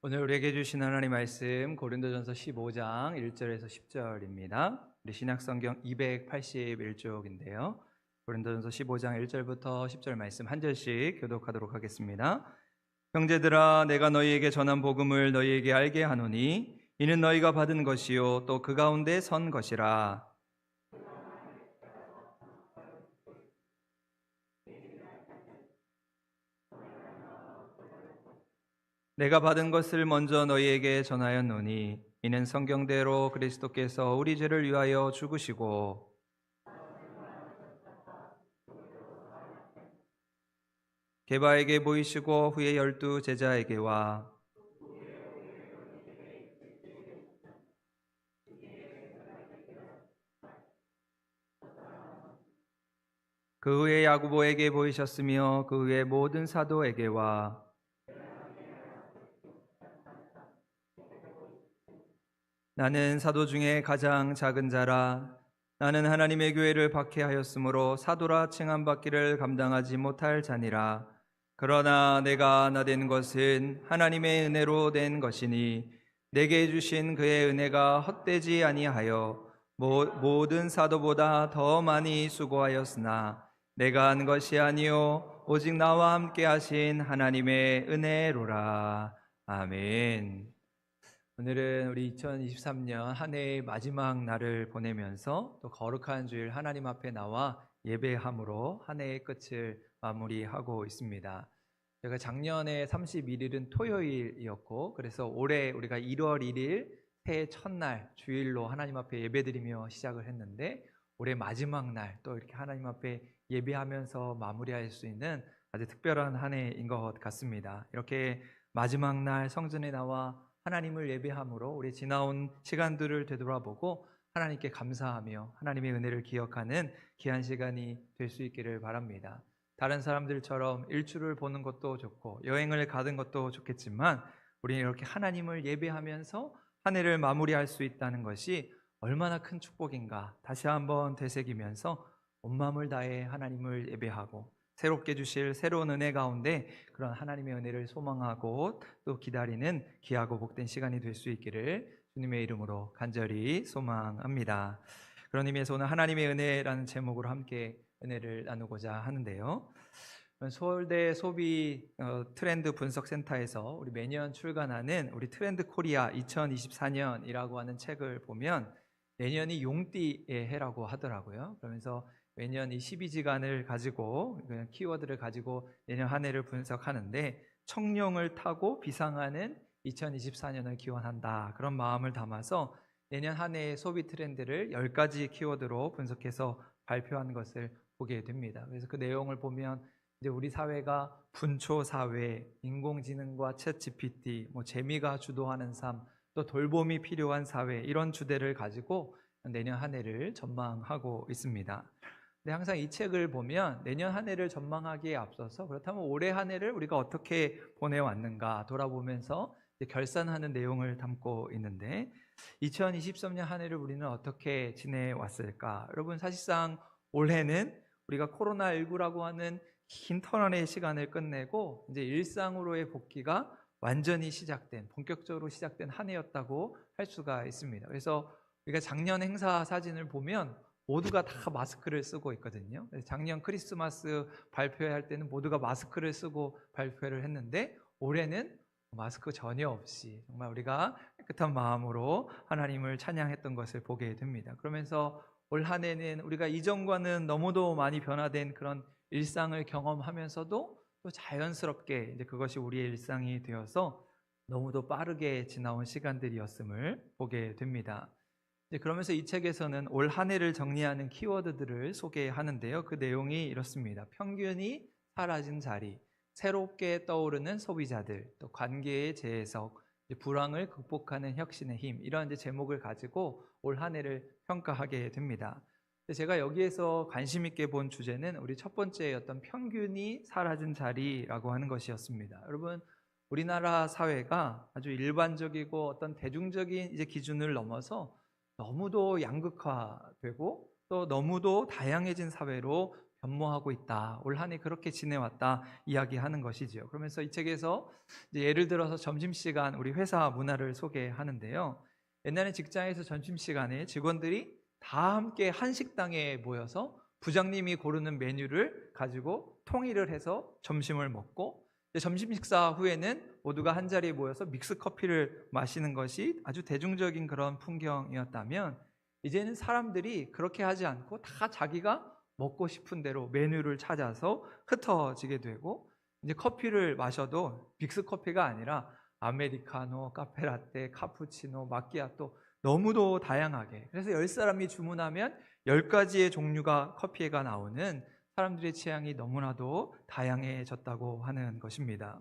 오늘 우리에게 주신 하나님 말씀 고린도전서 15장 1절에서 10절입니다. 우리 신약성경 281쪽인데요. 고린도전서 15장 1절부터 10절 말씀 한 절씩 교독하도록 하겠습니다. 형제들아, 내가 너희에게 전한 복음을 너희에게 알게 하노니 이는 너희가 받은 것이요 또 그 가운데 선 것이라. 내가 받은 것을 먼저 너희에게 전하였노니 이는 성경대로 그리스도께서 우리 죄를 위하여 죽으시고 게바에게 보이시고 후에 12 제자에게와 그 후에 야고보에게 보이셨으며 그 후에 모든 사도에게와 나는 사도 중에 가장 작은 자라. 나는 하나님의 교회를 박해하였으므로 사도라 칭함받기를 감당하지 못할 자니라. 그러나 내가 나된 것은 하나님의 은혜로 된 것이니 내게 주신 그의 은혜가 헛되지 아니하여 모든 사도보다 더 많이 수고하였으나 내가 한 것이 아니요 오직 나와 함께 하신 하나님의 은혜로라. 아멘. 오늘은 우리 2023년 한 해의 마지막 날을 보내면서 또 거룩한 주일 하나님 앞에 나와 예배함으로 한 해의 끝을 마무리하고 있습니다. 제가 작년에 31일은 토요일이었고, 그래서 올해 우리가 1월 1일 새해 첫날 주일로 하나님 앞에 예배드리며 시작을 했는데, 올해 마지막 날 또 이렇게 하나님 앞에 예배하면서 마무리할 수 있는 아주 특별한 한 해인 것 같습니다. 이렇게 마지막 날 성전에 나와 하나님을 예배함으로 우리 지나온 시간들을 되돌아보고 하나님께 감사하며 하나님의 은혜를 기억하는 귀한 시간이 될 수 있기를 바랍니다. 다른 사람들처럼 일출을 보는 것도 좋고 여행을 가는 것도 좋겠지만 우리는 이렇게 하나님을 예배하면서 한 해를 마무리할 수 있다는 것이 얼마나 큰 축복인가 다시 한번 되새기면서 온 마음을 다해 하나님을 예배하고 새롭게 주실 새로운 은혜 가운데 그런 하나님의 은혜를 소망하고 또 기다리는 귀하고 복된 시간이 될 수 있기를 주님의 이름으로 간절히 소망합니다. 그런 의미에서 오늘 하나님의 은혜라는 제목으로 함께 은혜를 나누고자 하는데요. 서울대 소비 트렌드 분석센터에서 우리 매년 출간하는 우리 트렌드 코리아 2024년이라고 하는 책을 보면 내년이 용띠의 해라고 하더라고요. 그러면서 매년 이 12지간을 가지고 키워드를 가지고 내년 한 해를 분석하는데 청룡을 타고 비상하는 2024년을 기원한다, 그런 마음을 담아서 내년 한 해의 소비 트렌드를 10가지 키워드로 분석해서 발표한 것을 보게 됩니다. 그래서 그 내용을 보면 이제 우리 사회가 분초 사회, 인공지능과 챗 GPT, 재미가 주도하는 삶, 또 돌봄이 필요한 사회, 이런 주제를 가지고 내년 한 해를 전망하고 있습니다. 근데 항상 이 책을 보면 내년 한 해를 전망하기에 앞서서 그렇다면 올해 한 해를 우리가 어떻게 보내왔는가 돌아보면서 결산하는 내용을 담고 있는데 2023년 한 해를 우리는 어떻게 지내왔을까? 여러분, 사실상 올해는 우리가 코로나19라고 하는 긴 터널의 시간을 끝내고 이제 일상으로의 복귀가 완전히 시작된, 본격적으로 시작된 한 해였다고 할 수가 있습니다. 그래서 우리가 작년 행사 사진을 보면 모두가 다 마스크를 쓰고 있거든요. 작년 크리스마스 발표할 때는 모두가 마스크를 쓰고 발표를 했는데 올해는 마스크 전혀 없이 정말 우리가 깨끗한 마음으로 하나님을 찬양했던 것을 보게 됩니다. 그러면서 올 한 해는 우리가 이전과는 너무도 많이 변화된 그런 일상을 경험하면서도 또 자연스럽게 이제 그것이 우리의 일상이 되어서 너무도 빠르게 지나온 시간들이었음을 보게 됩니다. 그러면서 이 책에서는 올 한 해를 정리하는 키워드들을 소개하는데요. 그 내용이 이렇습니다. 평균이 사라진 자리, 새롭게 떠오르는 소비자들, 또 관계의 재해석, 불황을 극복하는 혁신의 힘, 이런 이제 제목을 가지고 올 한 해를 평가하게 됩니다. 제가 여기에서 관심 있게 본 주제는 우리 첫 번째였던 평균이 사라진 자리라고 하는 것이었습니다. 여러분, 우리나라 사회가 아주 일반적이고 어떤 대중적인 이제 기준을 넘어서 너무도 양극화되고 또 너무도 다양해진 사회로 변모하고 있다. 올 한 해 그렇게 지내왔다 이야기하는 것이지요. 그러면서 이 책에서 이제 예를 들어서 점심시간 우리 회사 문화를 소개하는데요. 옛날에 직장에서 점심시간에 직원들이 다 함께 한 식당에 모여서 부장님이 고르는 메뉴를 가지고 통일을 해서 점심을 먹고, 점심 식사 후에는 모두가 한 자리에 모여서 믹스 커피를 마시는 것이 아주 대중적인 그런 풍경이었다면, 이제는 사람들이 그렇게 하지 않고 다 자기가 먹고 싶은 대로 메뉴를 찾아서 흩어지게 되고, 이제 커피를 마셔도 믹스 커피가 아니라 아메리카노, 카페라떼, 카푸치노, 마키아토, 너무도 다양하게, 그래서 10사람이 주문하면 10가지의 종류가 커피가 나오는, 사람들의 취향이 너무나도 다양해졌다고 하는 것입니다.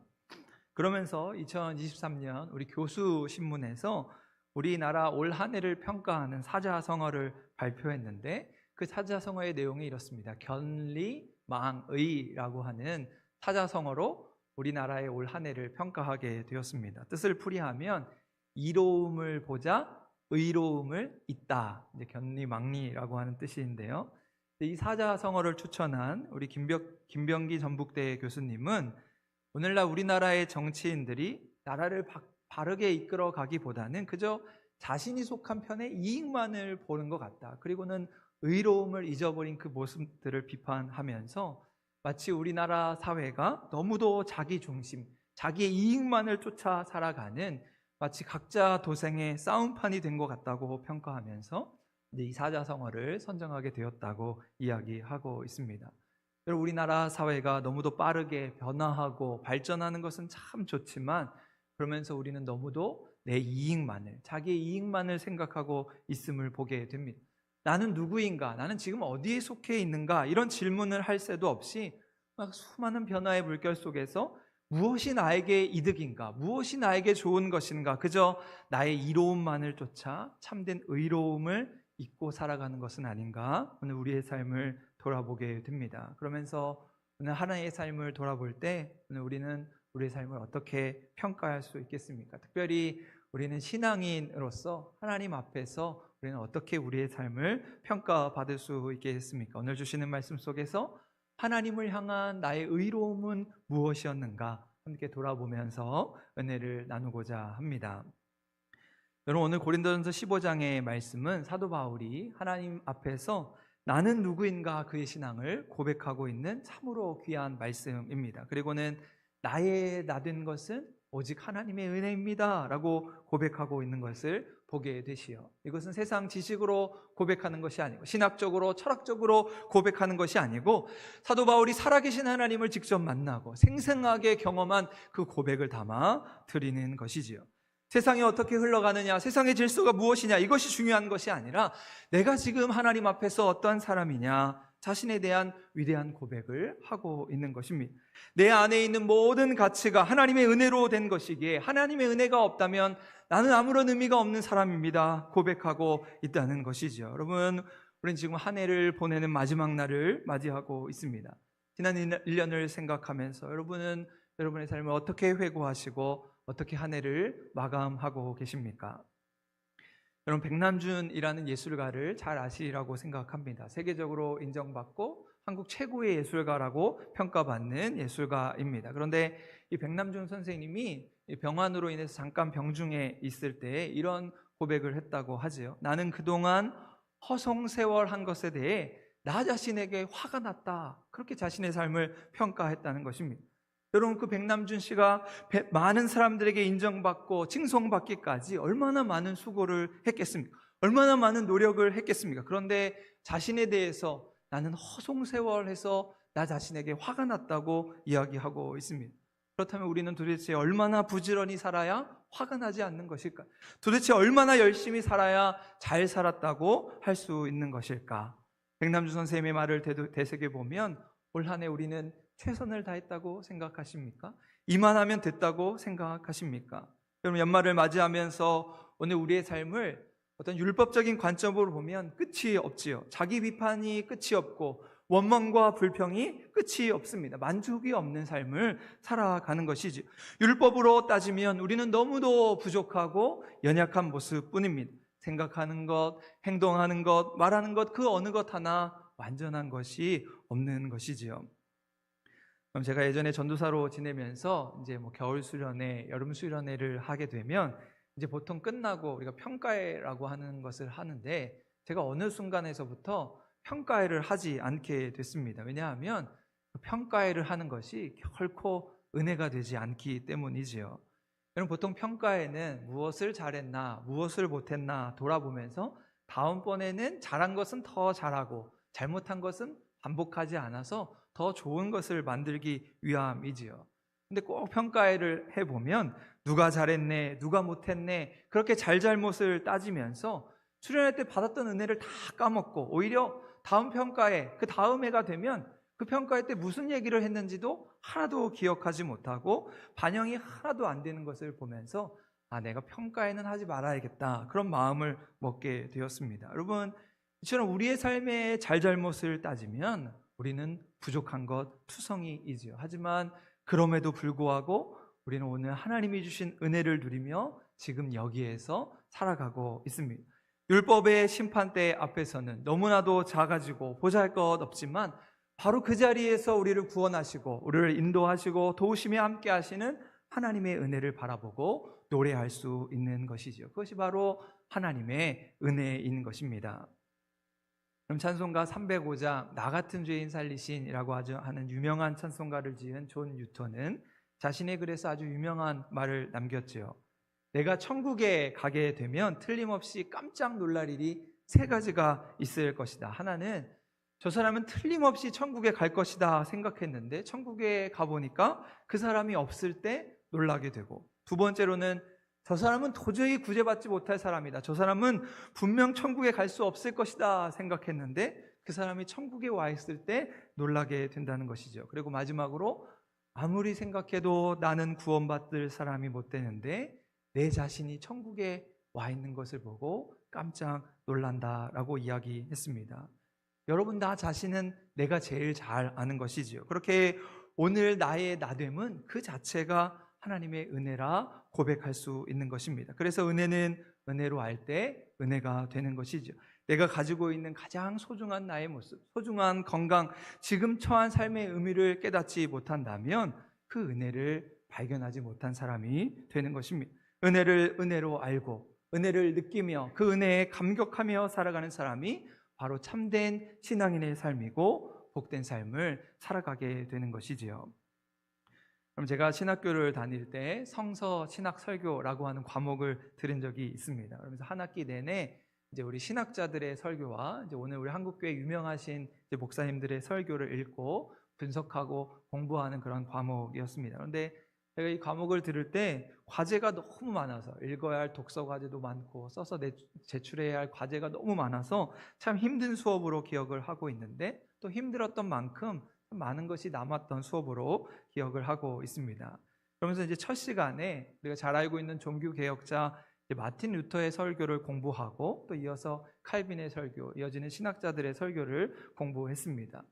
그러면서 2023년 우리 교수신문에서 우리나라 올 한 해를 평가하는 사자성어를 발표했는데, 그 사자성어의 내용이 이렇습니다. 견리망의라고 하는 사자성어로 우리나라의 올 한 해를 평가하게 되었습니다. 뜻을 풀이하면 이로움을 보자 의로움을 잇다, 이제 견리망리라고 하는 뜻인데요. 이 사자성어를 추천한 우리 김병기 전북대 교수님은 오늘날 우리나라의 정치인들이 나라를 바르게 이끌어 가기보다는 그저 자신이 속한 편의 이익만을 보는 것 같다. 그리고는 의로움을 잊어버린 그 모습들을 비판하면서 마치 우리나라 사회가 너무도 자기 중심, 자기의 이익만을 쫓아 살아가는 마치 각자 도생의 싸움판이 된 것 같다고 평가하면서 이 사자성어를 선정하게 되었다고 이야기하고 있습니다. 여러분, 우리나라 사회가 너무도 빠르게 변화하고 발전하는 것은 참 좋지만, 그러면서 우리는 너무도 내 이익만을, 자기의 이익만을 생각하고 있음을 보게 됩니다. 나는 누구인가? 나는 지금 어디에 속해 있는가? 이런 질문을 할 새도 없이 막 수많은 변화의 물결 속에서 무엇이 나에게 이득인가? 무엇이 나에게 좋은 것인가? 그저 나의 이로움만을 쫓아 참된 의로움을 잊고 살아가는 것은 아닌가? 오늘 우리의 삶을 돌아보게 됩니다. 그러면서 오늘 하나의 삶을 돌아볼 때 오늘 우리는 우리의 삶을 어떻게 평가할 수 있겠습니까? 특별히 우리는 신앙인으로서 하나님 앞에서 우리는 어떻게 우리의 삶을 평가받을 수 있겠습니까? 오늘 주시는 말씀 속에서 하나님을 향한 나의 의로움은 무엇이었는가 함께 돌아보면서 은혜를 나누고자 합니다. 여러분, 오늘 고린도전서 15장의 말씀은 사도 바울이 하나님 앞에서 나는 누구인가 그의 신앙을 고백하고 있는 참으로 귀한 말씀입니다. 그리고는 나의 나된 것은 오직 하나님의 은혜입니다 라고 고백하고 있는 것을 보게 되시요, 이것은 세상 지식으로 고백하는 것이 아니고 신학적으로 철학적으로 고백하는 것이 아니고 사도 바울이 살아계신 하나님을 직접 만나고 생생하게 경험한 그 고백을 담아 드리는 것이지요. 세상이 어떻게 흘러가느냐, 세상의 질서가 무엇이냐, 이것이 중요한 것이 아니라 내가 지금 하나님 앞에서 어떠한 사람이냐, 자신에 대한 위대한 고백을 하고 있는 것입니다. 내 안에 있는 모든 가치가 하나님의 은혜로 된 것이기에 하나님의 은혜가 없다면 나는 아무런 의미가 없는 사람입니다 고백하고 있다는 것이죠. 여러분, 우리는 지금 한 해를 보내는 마지막 날을 맞이하고 있습니다. 지난 1년을 생각하면서 여러분은 여러분의 삶을 어떻게 회고하시고 어떻게 한 해를 마감하고 계십니까? 여러분, 백남준이라는 예술가를 잘 아시리라고 생각합니다. 세계적으로 인정받고 한국 최고의 예술가라고 평가받는 예술가입니다. 그런데 이 백남준 선생님이 병환으로 인해서 잠깐 병중에 있을 때 이런 고백을 했다고 하지요. 나는 그동안 허송세월한 것에 대해 나 자신에게 화가 났다, 그렇게 자신의 삶을 평가했다는 것입니다. 여러분, 그 백남준 씨가 많은 사람들에게 인정받고 칭송받기까지 얼마나 많은 수고를 했겠습니까? 얼마나 많은 노력을 했겠습니까? 그런데 자신에 대해서 나는 허송세월해서 나 자신에게 화가 났다고 이야기하고 있습니다. 그렇다면 우리는 도대체 얼마나 부지런히 살아야 화가 나지 않는 것일까? 도대체 얼마나 열심히 살아야 잘 살았다고 할 수 있는 것일까? 백남준 선생님의 말을 되새겨보면 올 한 해 우리는 최선을 다했다고 생각하십니까? 이만하면 됐다고 생각하십니까? 여러분, 연말을 맞이하면서 오늘 우리의 삶을 어떤 율법적인 관점으로 보면 끝이 없지요. 자기 비판이 끝이 없고 원망과 불평이 끝이 없습니다. 만족이 없는 삶을 살아가는 것이지. 율법으로 따지면 우리는 너무도 부족하고 연약한 모습뿐입니다. 생각하는 것, 행동하는 것, 말하는 것, 그 어느 것 하나 완전한 것이 없는 것이지요. 그럼 제가 예전에 전도사로 지내면서 이제 겨울 수련회, 여름 수련회를 하게 되면 이제 보통 끝나고 우리가 평가회라고 하는 것을 하는데, 제가 어느 순간에서부터 평가회를 하지 않게 됐습니다. 왜냐하면 평가회를 하는 것이 결코 은혜가 되지 않기 때문이지요. 여러분, 보통 평가회는 무엇을 잘했나, 무엇을 못했나 돌아보면서 다음번에는 잘한 것은 더 잘하고 잘못한 것은 반복하지 않아서 더 좋은 것을 만들기 위함이지요. 근데 꼭 평가회를 해보면 누가 잘했네, 누가 못했네, 그렇게 잘잘못을 따지면서 수련회 때 받았던 은혜를 다 까먹고 오히려 다음 평가회, 그 다음 해가 되면 그 평가회 때 무슨 얘기를 했는지도 하나도 기억하지 못하고 반영이 하나도 안 되는 것을 보면서 내가 평가회는 하지 말아야겠다, 그런 마음을 먹게 되었습니다. 여러분, 이처럼 우리의 삶의 잘잘못을 따지면 우리는 부족한 것 투성이이지요. 하지만 그럼에도 불구하고 우리는 오늘 하나님이 주신 은혜를 누리며 지금 여기에서 살아가고 있습니다. 율법의 심판대 앞에서는 너무나도 작아지고 보잘것 없지만 바로 그 자리에서 우리를 구원하시고 우리를 인도하시고 도우심에 함께 하시는 하나님의 은혜를 바라보고 노래할 수 있는 것이죠. 그것이 바로 하나님의 은혜인 것입니다. 그럼 찬송가 305장 나 같은 죄인 살리신이라고 하는 유명한 찬송가를 지은 존 뉴턴은 자신의 글에서 아주 유명한 말을 남겼지요. 내가 천국에 가게 되면 틀림없이 깜짝 놀랄 일이 세 가지가 있을 것이다. 하나는 저 사람은 틀림없이 천국에 갈 것이다 생각했는데 천국에 가보니까 그 사람이 없을 때 놀라게 되고, 두 번째로는 저 사람은 도저히 구제받지 못할 사람이다. 저 사람은 분명 천국에 갈 수 없을 것이다 생각했는데 그 사람이 천국에 와 있을 때 놀라게 된다는 것이죠. 그리고 마지막으로 아무리 생각해도 나는 구원받을 사람이 못 되는데 내 자신이 천국에 와 있는 것을 보고 깜짝 놀란다라고 이야기했습니다. 여러분, 나 자신은 내가 제일 잘 아는 것이지요. 그렇게 오늘 나의 나됨은 그 자체가 하나님의 은혜라 고백할 수 있는 것입니다. 그래서 은혜는 은혜로 알 때 은혜가 되는 것이죠. 내가 가지고 있는 가장 소중한 나의 모습, 소중한 건강, 지금 처한 삶의 의미를 깨닫지 못한다면 그 은혜를 발견하지 못한 사람이 되는 것입니다. 은혜를 은혜로 알고 은혜를 느끼며 그 은혜에 감격하며 살아가는 사람이 바로 참된 신앙인의 삶이고 복된 삶을 살아가게 되는 것이지요. 그럼 제가 신학교를 다닐 때 성서 신학 설교라고 하는 과목을 들은 적이 있습니다. 그러면서 한 학기 내내 이제 우리 신학자들의 설교와 이제 오늘 우리 한국교회 유명하신 이제 목사님들의 설교를 읽고 분석하고 공부하는 그런 과목이었습니다. 그런데 제가 이 과목을 들을 때 과제가 너무 많아서 읽어야 할 독서 과제도 많고 써서 제출해야 할 과제가 너무 많아서 참 힘든 수업으로 기억을 하고 있는데, 또 힘들었던 만큼 많은 것이 남았던 수업으로 기억을 하고 있습니다. 그러면서 이제 첫 시간에 우리가 잘 알고 있는 종교개혁자 마틴 루터의 설교를 공부하고 또 이어서 칼빈의 설교, 이어지는 신학자들의 설교를 공부했습니다.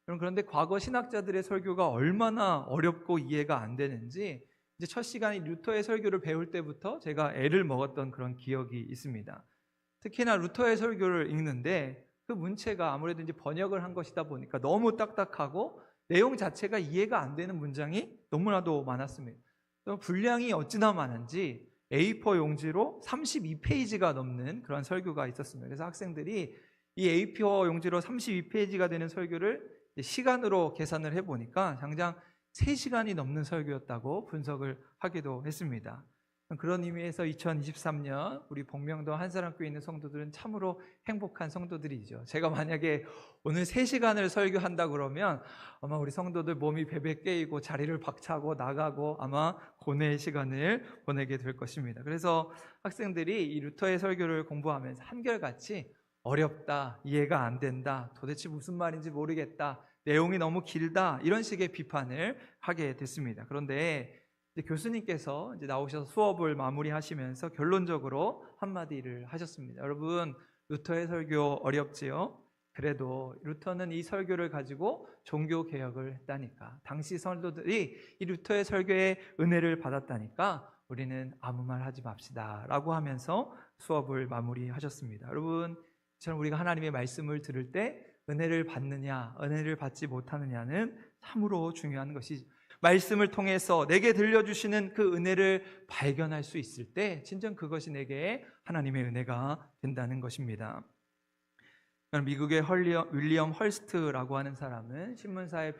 그런데 과거 신학자들의 설교가 얼마나 어렵고 이해가 안 되는지 이제 첫 시간에 루터의 설교를 배울 때부터 제가 애를 먹었던 그런 기억이 있습니다. 특히나 루터의 설교를 읽는데 그 문체가 아무래도 이제 번역을 한 것이다 보니까 너무 딱딱하고 내용 자체가 이해가 안 되는 문장이 너무나도 많았습니다. 분량이 어찌나 많은지 A4 용지로 32페이지가 넘는 그런 설교가 있었습니다. 그래서 학생들이 이 A4 용지로 32페이지가 되는 설교를 시간으로 계산을 해보니까 장장 3시간이 넘는 설교였다고 분석을 하기도 했습니다. 그런 의미에서 2023년 우리 복명동 한사람교회에 있는 성도들은 참으로 행복한 성도들이죠. 제가 만약에 오늘 3시간을 설교한다 그러면 아마 우리 성도들 몸이 베베 깨이고 자리를 박차고 나가고 아마 고뇌의 시간을 보내게 될 것입니다. 그래서 학생들이 이 루터의 설교를 공부하면서 한결같이 어렵다, 이해가 안 된다, 도대체 무슨 말인지 모르겠다, 내용이 너무 길다, 이런 식의 비판을 하게 됐습니다. 그런데 이제 교수님께서 이제 나오셔서 수업을 마무리하시면서 결론적으로 한마디를 하셨습니다. 여러분, 루터의 설교 어렵지요? 그래도 루터는 이 설교를 가지고 종교 개혁을 했다니까, 당시 성도들이 이 루터의 설교에 은혜를 받았다니까 우리는 아무 말 하지 맙시다 라고 하면서 수업을 마무리하셨습니다. 여러분, 저는 우리가 하나님의 말씀을 들을 때 은혜를 받느냐, 은혜를 받지 못하느냐는 참으로 중요한 것이죠. 말씀을 통해서 내게 들려주시는 그 은혜를 발견할 수 있을 때 진정 그것이 내게 하나님의 은혜가 된다는 것입니다. 미국의 윌리엄 헐스트라고 하는 사람은 신문사의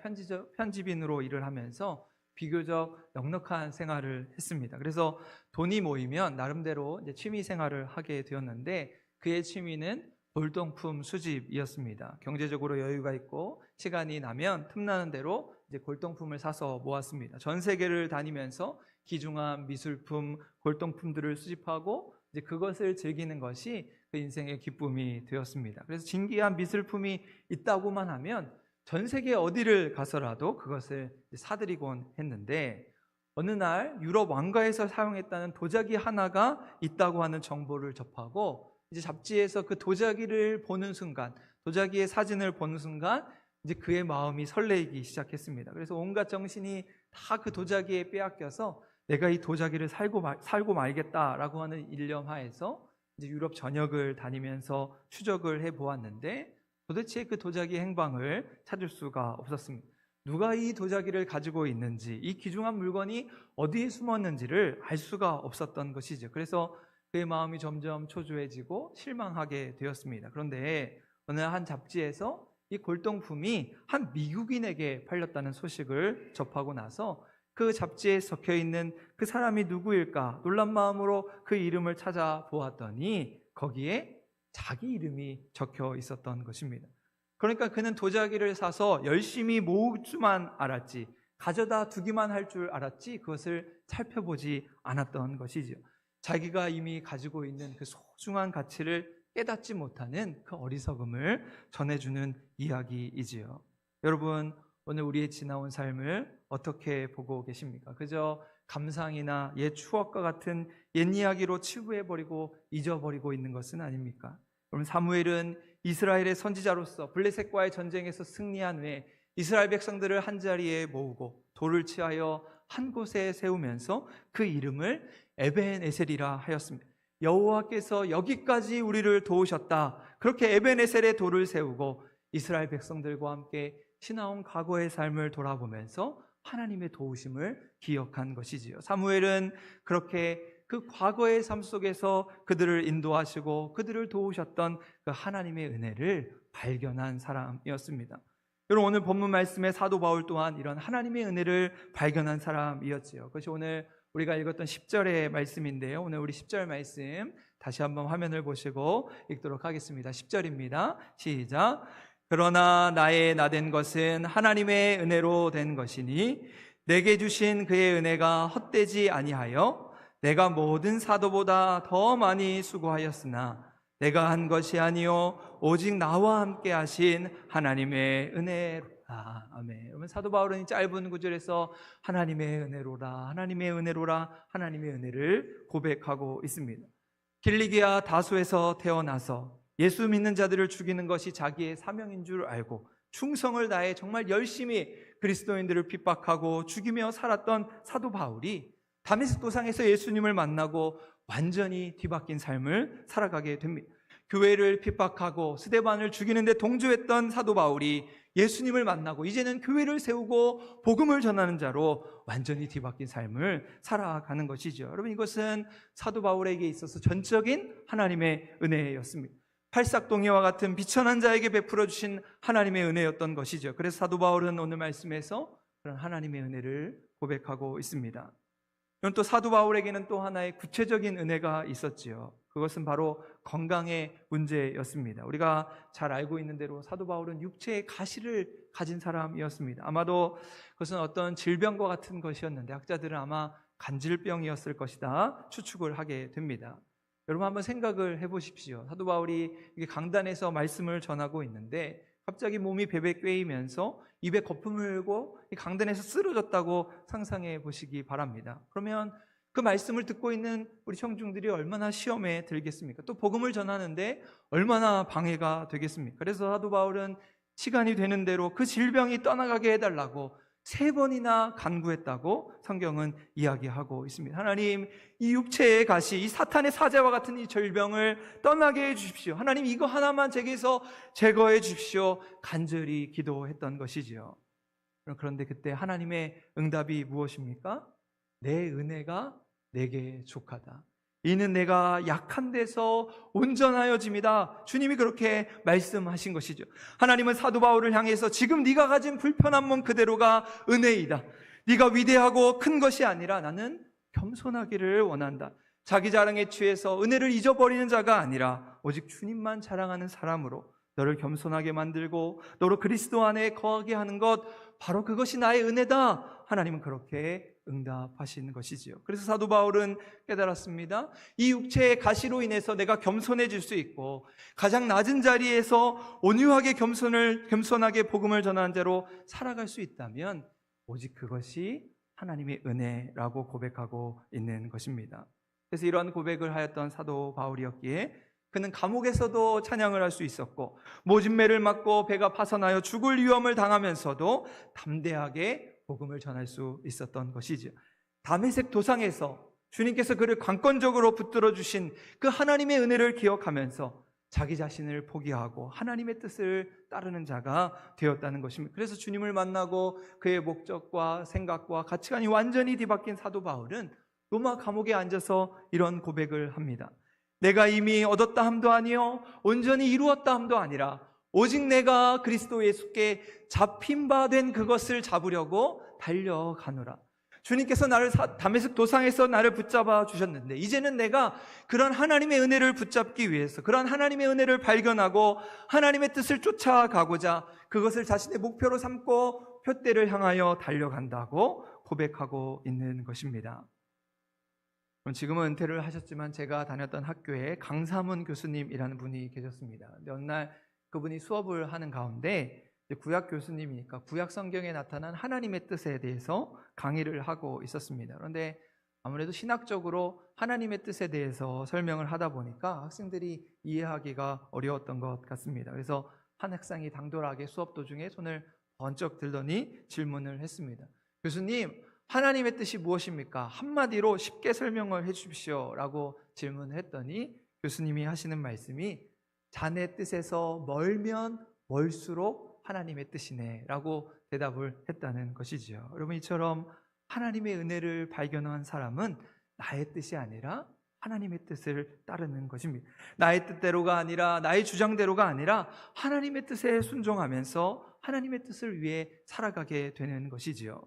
편집인으로 일을 하면서 비교적 넉넉한 생활을 했습니다. 그래서 돈이 모이면 나름대로 이제 취미 생활을 하게 되었는데 그의 취미는 골동품 수집이었습니다. 경제적으로 여유가 있고 시간이 나면 틈나는 대로 이제 골동품을 사서 모았습니다. 전 세계를 다니면서 귀중한 미술품, 골동품들을 수집하고 이제 그것을 즐기는 것이 그 인생의 기쁨이 되었습니다. 그래서 진귀한 미술품이 있다고만 하면 전 세계 어디를 가서라도 그것을 사들이곤 했는데 어느 날 유럽 왕가에서 사용했다는 도자기 하나가 있다고 하는 정보를 접하고 이제 잡지에서 그 도자기를 보는 순간, 도자기의 사진을 보는 순간 이제 그의 마음이 설레기 시작했습니다. 그래서 온갖 정신이 다 그 도자기에 빼앗겨서 내가 이 도자기를 살고 말겠다라고 하는 일념하에서 이제 유럽 전역을 다니면서 추적을 해보았는데 도대체 그 도자기 행방을 찾을 수가 없었습니다. 누가 이 도자기를 가지고 있는지, 이 귀중한 물건이 어디에 숨었는지를 알 수가 없었던 것이죠. 그래서 그의 마음이 점점 초조해지고 실망하게 되었습니다. 그런데 어느 한 잡지에서 이 골동품이 한 미국인에게 팔렸다는 소식을 접하고 나서 그 잡지에 적혀있는 그 사람이 누구일까 놀란 마음으로 그 이름을 찾아보았더니 거기에 자기 이름이 적혀 있었던 것입니다. 그러니까 그는 도자기를 사서 열심히 모을 줄만 알았지 가져다 두기만 할 줄 알았지 그것을 살펴보지 않았던 것이죠. 자기가 이미 가지고 있는 그 소중한 가치를 깨닫지 못하는 그 어리석음을 전해주는 이야기이지요. 여러분, 오늘 우리의 지나온 삶을 어떻게 보고 계십니까? 그저 감상이나 옛 추억과 같은 옛 이야기로 치부해버리고 잊어버리고 있는 것은 아닙니까? 여러분, 사무엘은 이스라엘의 선지자로서 블레셋과의 전쟁에서 승리한 후에 이스라엘 백성들을 한자리에 모으고 돌을 취하여 한 곳에 세우면서 그 이름을 에벤에셀이라 하였습니다. 여호와께서 여기까지 우리를 도우셨다. 그렇게 에벤에셀에 돌을 세우고 이스라엘 백성들과 함께 지나온 과거의 삶을 돌아보면서 하나님의 도우심을 기억한 것이지요. 사무엘은 그렇게 그 과거의 삶 속에서 그들을 인도하시고 그들을 도우셨던 그 하나님의 은혜를 발견한 사람이었습니다. 여러분, 오늘 본문 말씀의 사도 바울 또한 이런 하나님의 은혜를 발견한 사람이었지요. 그것이 오늘 우리가 읽었던 10절의 말씀인데요. 오늘 우리 10절 말씀 다시 한번 화면을 보시고 읽도록 하겠습니다. 10절입니다. 시작. 그러나 나의 나된 것은 하나님의 은혜로 된 것이니 내게 주신 그의 은혜가 헛되지 아니하여 내가 모든 사도보다 더 많이 수고하였으나 내가 한 것이 아니요 오직 나와 함께 하신 하나님의 은혜로라. 아멘. 여러분, 사도 바울은 이 짧은 구절에서 하나님의 은혜로라, 하나님의 은혜로라, 하나님의 은혜를 고백하고 있습니다. 길리기아 다소에서 태어나서 예수 믿는 자들을 죽이는 것이 자기의 사명인 줄 알고 충성을 다해 정말 열심히 그리스도인들을 핍박하고 죽이며 살았던 사도 바울이 다메섹 도상에서 예수님을 만나고 완전히 뒤바뀐 삶을 살아가게 됩니다. 교회를 핍박하고 스데반을 죽이는데 동조했던 사도 바울이 예수님을 만나고 이제는 교회를 세우고 복음을 전하는 자로 완전히 뒤바뀐 삶을 살아가는 것이죠. 여러분, 이것은 사도 바울에게 있어서 전적인 하나님의 은혜였습니다. 팔싹동이와 같은 비천한 자에게 베풀어 주신 하나님의 은혜였던 것이죠. 그래서 사도 바울은 오늘 말씀에서 그런 하나님의 은혜를 고백하고 있습니다. 또 사도 바울에게는 또 하나의 구체적인 은혜가 있었지요. 그것은 바로 건강의 문제였습니다. 우리가 잘 알고 있는 대로 사도 바울은 육체의 가시를 가진 사람이었습니다. 아마도 그것은 어떤 질병과 같은 것이었는데 학자들은 아마 간질병이었을 것이다 추측을 하게 됩니다. 여러분, 한번 생각을 해보십시오. 사도 바울이 강단에서 말씀을 전하고 있는데 갑자기 몸이 베베 꿰이면서 입에 거품을 흘고 강단에서 쓰러졌다고 상상해 보시기 바랍니다. 그러면 그 말씀을 듣고 있는 우리 청중들이 얼마나 시험에 들겠습니까? 또 복음을 전하는데 얼마나 방해가 되겠습니까? 그래서 사도 바울은 시간이 되는 대로 그 질병이 떠나가게 해달라고 3번이나 간구했다고 성경은 이야기하고 있습니다. 하나님, 이 육체의 가시, 이 사탄의 사자와 같은 이 절병을 떠나게 해주십시오. 하나님, 이거 하나만 제게서 제거해 주십시오. 간절히 기도했던 것이지요. 그런데 그때 하나님의 응답이 무엇입니까? 내 은혜가 내게 족하다. 이는 내가 약한 데서 온전하여짐이다. 주님이 그렇게 말씀하신 것이죠. 하나님은 사도 바울을 향해서 지금 네가 가진 불편한 몸 그대로가 은혜이다. 네가 위대하고 큰 것이 아니라 나는 겸손하기를 원한다. 자기 자랑에 취해서 은혜를 잊어버리는 자가 아니라 오직 주님만 자랑하는 사람으로 너를 겸손하게 만들고 너로 그리스도 안에 거하게 하는 것, 바로 그것이 나의 은혜다. 하나님은 그렇게 응답하시는 것이지요. 그래서 사도 바울은 깨달았습니다. 이 육체의 가시로 인해서 내가 겸손해질 수 있고 가장 낮은 자리에서 온유하게 겸손하게 복음을 전하는 자로 살아갈 수 있다면 오직 그것이 하나님의 은혜라고 고백하고 있는 것입니다. 그래서 이러한 고백을 하였던 사도 바울이었기에 그는 감옥에서도 찬양을 할 수 있었고 모진매를 맞고 배가 파선하여 죽을 위험을 당하면서도 담대하게 복음을 전할 수 있었던 것이죠. 다메섹 도상에서 주님께서 그를 관건적으로 붙들어 주신 그 하나님의 은혜를 기억하면서 자기 자신을 포기하고 하나님의 뜻을 따르는 자가 되었다는 것입니다. 그래서 주님을 만나고 그의 목적과 생각과 가치관이 완전히 뒤바뀐 사도 바울은 로마 감옥에 앉아서 이런 고백을 합니다. 내가 이미 얻었다 함도 아니요 온전히 이루었다 함도 아니라 오직 내가 그리스도 예수께 잡힌 바 된 그것을 잡으려고 달려가노라. 주님께서 나를 다메섹 도상에서 나를 붙잡아 주셨는데 이제는 내가 그런 하나님의 은혜를 붙잡기 위해서 그런 하나님의 은혜를 발견하고 하나님의 뜻을 쫓아가고자 그것을 자신의 목표로 삼고 표대를 향하여 달려간다고 고백하고 있는 것입니다. 지금은 은퇴를 하셨지만 제가 다녔던 학교에 강사문 교수님이라는 분이 계셨습니다. 근데 어느 날 그분이 수업을 하는 가운데 구약 교수님이니까 구약 성경에 나타난 하나님의 뜻에 대해서 강의를 하고 있었습니다. 그런데 아무래도 신학적으로 하나님의 뜻에 대해서 설명을 하다 보니까 학생들이 이해하기가 어려웠던 것 같습니다. 그래서 한 학생이 당돌하게 수업 도중에 손을 번쩍 들더니 질문을 했습니다. 교수님, 하나님의 뜻이 무엇입니까? 한마디로 쉽게 설명을 해 주십시오 라고 질문을 했더니 교수님이 하시는 말씀이 자네 뜻에서 멀면 멀수록 하나님의 뜻이네 라고 대답을 했다는 것이죠. 여러분, 이처럼 하나님의 은혜를 발견한 사람은 나의 뜻이 아니라 하나님의 뜻을 따르는 것입니다. 나의 뜻대로가 아니라 나의 주장대로가 아니라 하나님의 뜻에 순종하면서 하나님의 뜻을 위해 살아가게 되는 것이지요.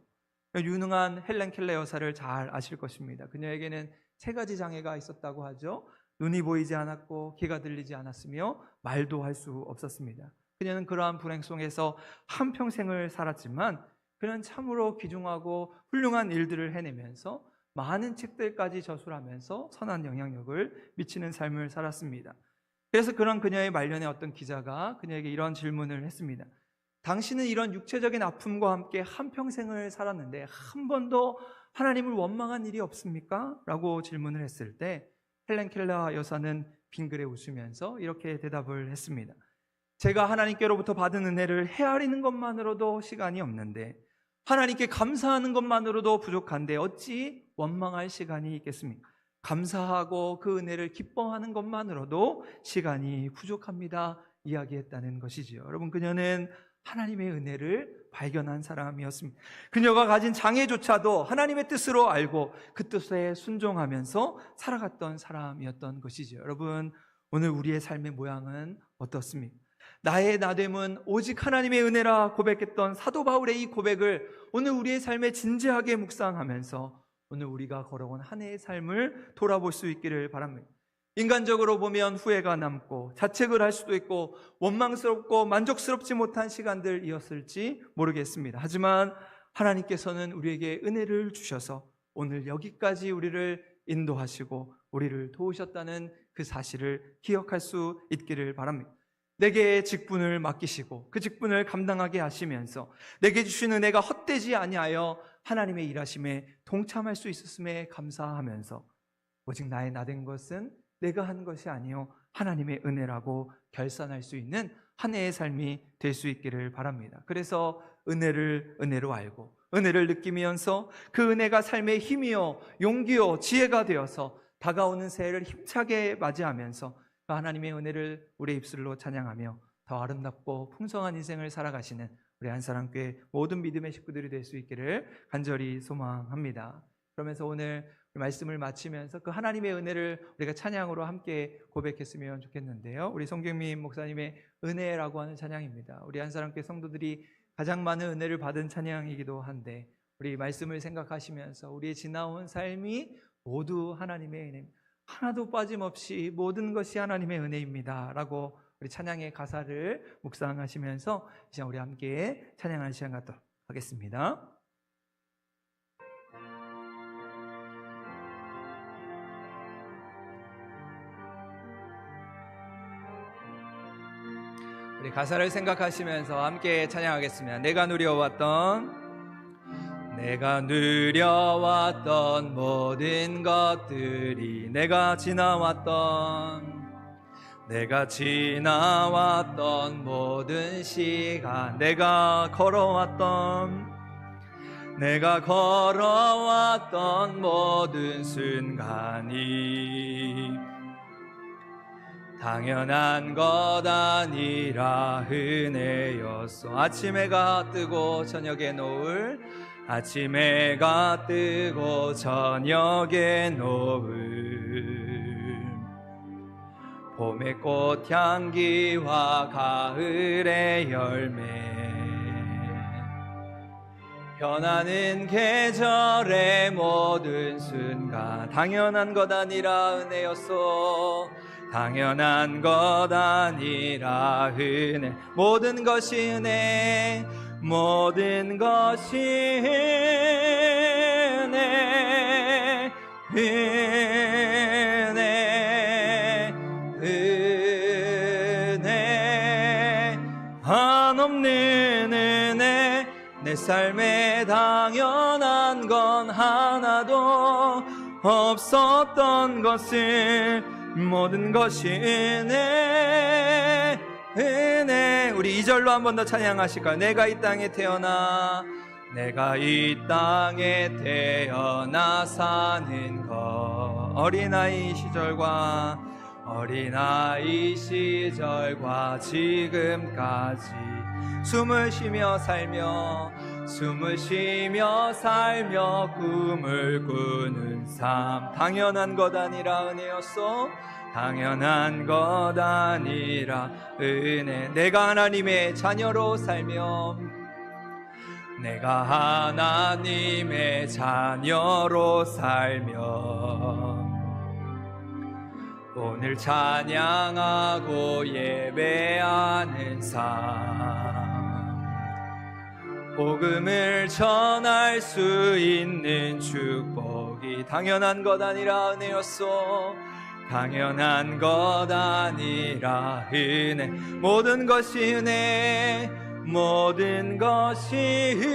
유능한 헬렌 켈러 여사를 잘 아실 것입니다. 그녀에게는 3가지 장애가 있었다고 하죠. 눈이 보이지 않았고 귀가 들리지 않았으며 말도 할 수 없었습니다. 그녀는 그러한 불행 속에서 한평생을 살았지만 그는 참으로 귀중하고 훌륭한 일들을 해내면서 많은 책들까지 저술하면서 선한 영향력을 미치는 삶을 살았습니다. 그래서 그런 그녀의 말년에 어떤 기자가 그녀에게 이런 질문을 했습니다. 당신은 이런 육체적인 아픔과 함께 한평생을 살았는데 한 번도 하나님을 원망한 일이 없습니까? 라고 질문을 했을 때 헬렌 켈러 여사는 빙그레 웃으면서 이렇게 대답을 했습니다. 제가 하나님께로부터 받은 은혜를 헤아리는 것만으로도 시간이 없는데 하나님께 감사하는 것만으로도 부족한데 어찌 원망할 시간이 있겠습니까? 감사하고 그 은혜를 기뻐하는 것만으로도 시간이 부족합니다 이야기했다는 것이지요. 여러분, 그녀는 하나님의 은혜를 발견한 사람이었습니다. 그녀가 가진 장애조차도 하나님의 뜻으로 알고 그 뜻에 순종하면서 살아갔던 사람이었던 것이죠. 여러분, 오늘 우리의 삶의 모양은 어떻습니까? 나의 나됨은 오직 하나님의 은혜라 고백했던 사도 바울의 이 고백을 오늘 우리의 삶에 진지하게 묵상하면서 오늘 우리가 걸어온 한 해의 삶을 돌아볼 수 있기를 바랍니다. 인간적으로 보면 후회가 남고 자책을 할 수도 있고 원망스럽고 만족스럽지 못한 시간들이었을지 모르겠습니다. 하지만 하나님께서는 우리에게 은혜를 주셔서 오늘 여기까지 우리를 인도하시고 우리를 도우셨다는 그 사실을 기억할 수 있기를 바랍니다. 내게 직분을 맡기시고 그 직분을 감당하게 하시면서 내게 주신 은혜가 헛되지 아니하여 하나님의 일하심에 동참할 수 있었음에 감사하면서 오직 나의 나된 것은 내가 한 것이 아니요 하나님의 은혜라고 결산할 수 있는 한 해의 삶이 될 수 있기를 바랍니다. 그래서 은혜를 은혜로 알고 은혜를 느끼면서 그 은혜가 삶의 힘이요 용기요 지혜가 되어서 다가오는 새해를 힘차게 맞이하면서 그 하나님의 은혜를 우리의 입술로 찬양하며 더 아름답고 풍성한 인생을 살아가시는 우리 한사랑교회 모든 믿음의 식구들이 될 수 있기를 간절히 소망합니다. 그러면서 오늘 말씀을 마치면서 그 하나님의 은혜를 우리가 찬양으로 함께 고백했으면 좋겠는데요. 우리 송경민 목사님의 은혜라고 하는 찬양입니다. 우리 한사랑교회 성도들이 가장 많은 은혜를 받은 찬양이기도 한데 우리 말씀을 생각하시면서 우리의 지나온 삶이 모두 하나님의 은혜, 하나도 빠짐없이 모든 것이 하나님의 은혜입니다 라고 우리 찬양의 가사를 묵상하시면서 이제 우리 함께 찬양하는 시간 갖도록 하겠습니다. 우리 가사를 생각하시면서 함께 찬양하겠습니다. 내가 누려왔던 모든 것들이 내가 지나왔던 모든 시간 내가 걸어왔던 모든 순간이 당연한 것 아니라 은혜였어. 아침해가 뜨고 저녁에 노을 봄의 꽃향기와 가을의 열매 변하는 계절의 모든 순간 당연한 것 아니라 은혜였소. 당연한 것 아니라 은혜 모든 것이 은혜 모든 것이 은혜 한없는 은혜 내 삶에 당연한 건 하나도 없었던 것을 모든 것이 은혜 우리 2절로 한 번 더 찬양하실까요? 내가 이 땅에 태어나 사는 것 어린아이 시절과 지금까지 숨을 쉬며 살며 꿈을 꾸는 삶 당연한 것 아니라 은혜였소. 당연한 것 아니라 은혜 내가 하나님의 자녀로 살며 오늘 찬양하고 예배하는 삶 복음을 전할 수 있는 축복이 당연한 것 아니라 은혜였소. 당연한 것 아니라 은혜 모든 것이 은혜 모든 것이 은혜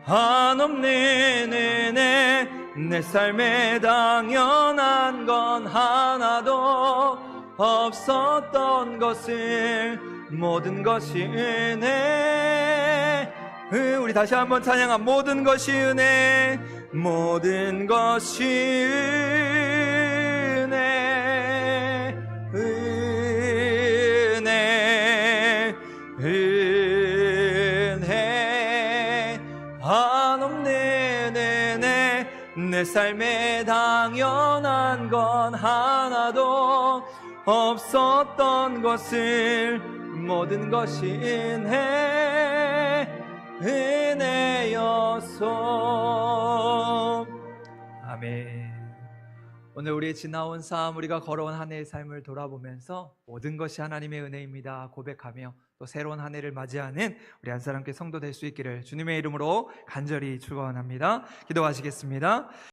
한없는 은혜 내 삶에 당연한 건 하나도 없었던 것을 모든 것이 은혜 우리 다시 한번 찬양한 모든 것이 은혜 모든 것이 은혜 한없는 은혜 내 삶에 당연한 건 하나도 없었던 것을 모든 것이 은혜였소. 아멘. 오늘 우리의 지나온 삶 우리가 걸어온 한 해의 삶을 돌아보면서 모든 것이 하나님의 은혜입니다 고백하며 또 새로운 한 해를 맞이하는 우리 한사람께 성도 될 수 있기를 주님의 이름으로 간절히 축원합니다. 기도하시겠습니다.